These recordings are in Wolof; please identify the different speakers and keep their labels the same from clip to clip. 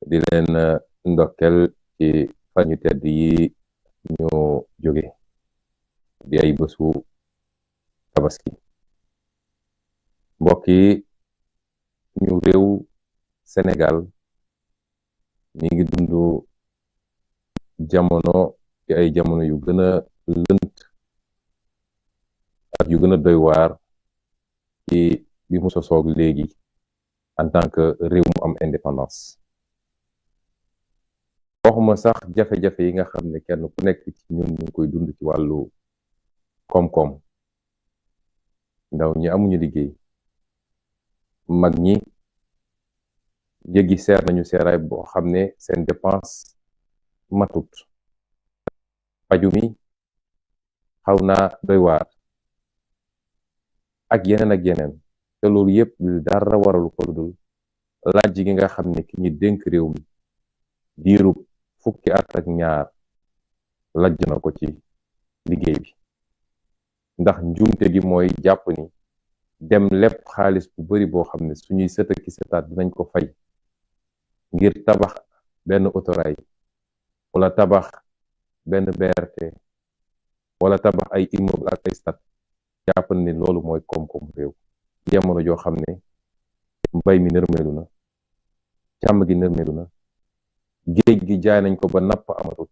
Speaker 1: di leen ndokkel ci fan yu tedd yi ñu jóge di ay bésu tabaski. Mbokk yi, ñu réew Sénégal mi ngi dund jamono ci ay jamono yu gën a lënt ak yu gën a doy waar ci bi mu sosoog léegi en tant que réew mu am indépendance. waxuma sax jafe-jafe yi nga xam ne kenn ku nekk ci ñun ñu ngi koy dund ci wàllu koom-koom. ndaw ñi amuñu liggéey, mag ñi jéggi seer nañu seeraay boo xam ne seen dépense matut, paju mi xaw naa doy waar ak yeneen te loolu yépp dara waralu ko dul laaj gi nga xam ne ki ñi dénk réew mi diirub fukki at ak ñaar lajj na ko ci liggéey bi. ndax njuumte gi mooy jàpp ni dem lépp xaalis bu bari boo xam ne suñuy sët ak sëtaat dinañ ko fay ngir tabax benn autorail wala tabax benn BRT wala tabax ay immeuble ak ay stade, jàpp ni loolu mooy koom-koom réew. jamono joo xam ne mbay mi nërmeelu na, càmm gi nërmeelu na, géej gi jaay nañ ko ba napp amatul,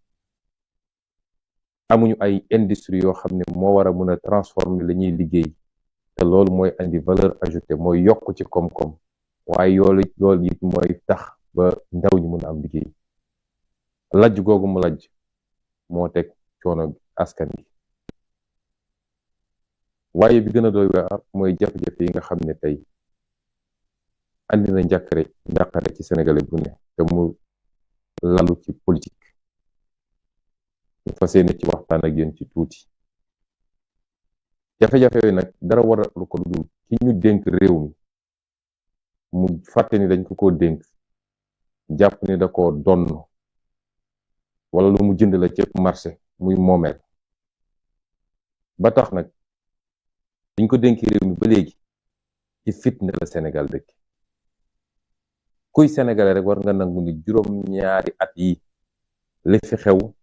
Speaker 1: amuñu ay industrie yoo xam ne moo war a mën a transformer la ñuy liggéey te loolu mooy andi valeur ajoutée, mooy yokk ci koom-koom, waaye loolu it mooy tax ba ndaw ñi mën a am liggéey. lajj googu mu lajj moo teg coono askan gi. waaye bi gën a doy waar mooy jafe-jafe yi nga xam ne tey andi na njàqare ci sénégalais bu ne te mu lalu ci politique. ñu fas yéene ci waxtaan ak yéen ci tuuti. jafe-jafe yooyu nag dara waralu ko dul ki ñu dénk réew mi mu fàtte ni dañ ko dénk, jàpp ni da ko donn wala lu mu jënd la ci marché muy moomeel. ba tax nag dañ ko dénk réew mi ba léegi ci fitna la Sénégal dëkk. kuy sénégalais rek war nga nangu ni juróom-ñaari at yi li fi xew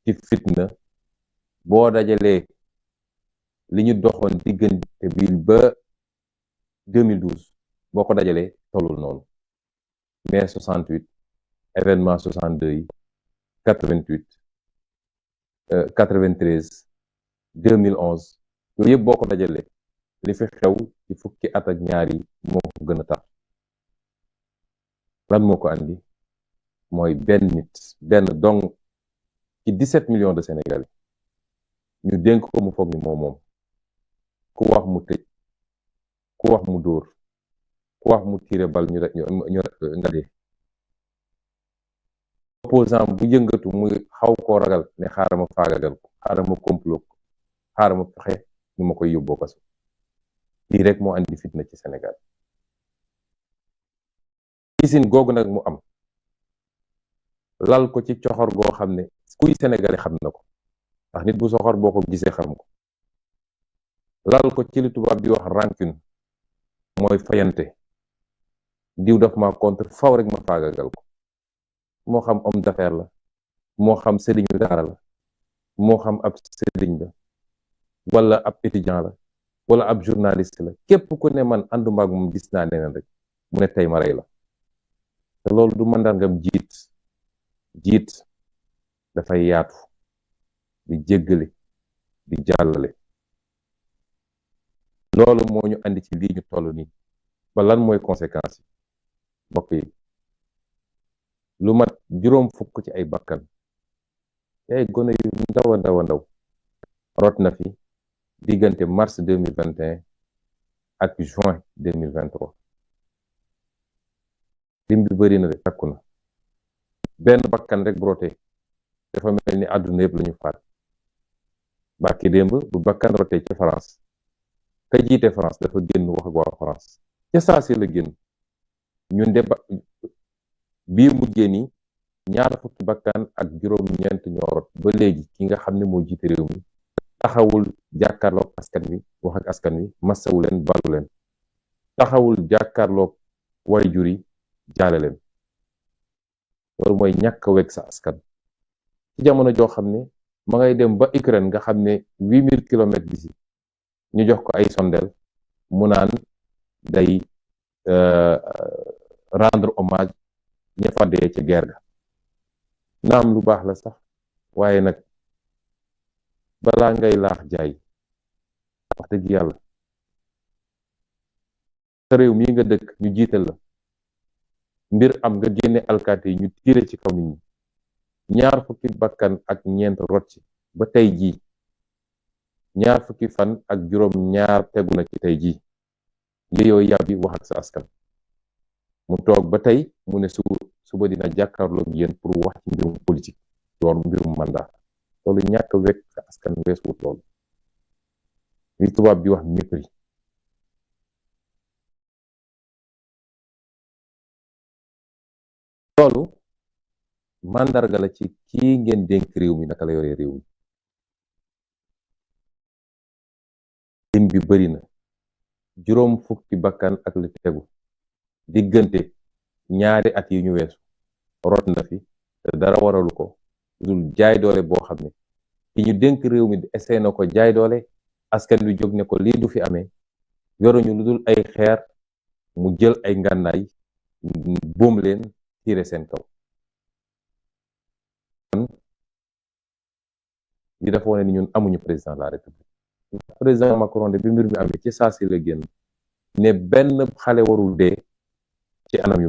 Speaker 1: ci fitna, boo dajalee li ñu doxoon diggante bi ba 2012 boo ko dajalee tollul noonu. mai 68, événement 62 yi, 88, 93, 2011 yooyu yëpp boo ko dajalee li fi xew ci fukki at ak ñaar yi moo ko gën a tar. lan moo ko andi mooy benn nit, benn dong ci 17 millions de Sénégalais ñu dénk ko mu foog ni moom ku wax mu tëj, ku wax mu dóor, ku wax mu tiire bal ñu nga dee. opposant bu yëngatu muy xaw koo ragal ne xaaral ma faagagal ko, xaaral ma complot ko, xaaral ma fexe nu ma koy yóbboo kaso. lii rek moo andi fitna ci Sénégal. gisin googu nag mu am lal ko ci coxor goo xam ne kuy sénégalais xam na ko, ndax nit bu soxor boo ko gisee xam ko. lal ko ci li tubaab di wax rancune, mooy fayante. diw daf ma contre, faw rek ma faagagal ko. moo xam homme d'affaires la, moo xam sëriñu daara la, moo xam ab sëriñ la, wala ab étudiant la, wala ab journaliste la, képp ku ne man ànduma ak moom gis naa neneen rek mu ne tey ma rey la. te loolu du mandargam jiit dafay yaatu, di jéggale, di jàllale. loolu moo ñu andi ci lii ñu toll nii. ba lan mooy conséquence yi mbokk yi? lu mat juróom fukk ci ay bakkan, ay gone yu ndaw a ndaw rot na fi diggante mars 2021 ak juin 2023. lim bi bëri na de, takku na. benn bakkan rek broté dafa mel ni àdduna yëpp lañu faat. barki démb bu bakkan roté ci France, ka jiite France dafa génn wax ak waa France ca saa si la génn. ñun de bii mujjee ni ñaar fukki bakkan ak juróom-ñeent ñoo rot ba léegi. ki nga xam ne moo jiite réew mi taxawul jàkkaarloog askan wi wax ak askan wi masawu leen, balu leen. taxawul jàkkaarloog way jur yi jaale leen. loolu mooy ñàkk a weg sa askan ci jamono joo xam ne ma ngay dem ba Ukraine nga xam ne 8000 kilomètres d'ici ñu jox ko ay sondel mu naan day rendre hommage ña fa dee ci guerre ga naam lu baax la sax waaye nag balaa ngay laax jaay wax dëgg yàlla sa réew mii nga dëkk ñu jiital la mbir am nga génne alkaati yi ñu tiire ci kaw nit ñi ñaar fukki bakkan ak ñeent rot ci ba tey jii ñaar fukki fan ak juróom ñaar tegu na ci tey jii yeyoo yàbbi wax ak sa askan mu toog ba tey mu ne suba dina jàkkaarloog yéen pour wax ci mbirum politique door mbirum mandat loolu ñàkk wekk sa askan weesuwut loolu li tubaab di wax mépris loolu màndarga la ci kii ngeen dénk réew mi naka la yoree réew mi lim bi bari na juróom fukki bakkan ak li tegu diggante ñaari at yi ñu weesu rot na fi te dara waralu ko dul jaay doole boo xam ne ki ñu dénk réew mi essayé na ko jaay doole askan wi jóg ne ko lii du fi amee yoruñu lu dul ay xeer mu jël ay ngànnaay boom leen tiire seen kaw li dafa wane ni ñun amuñu président de la république président Macron de bi mbir mi amee ci saa si la génn ne benn xale warul dee ci anam yu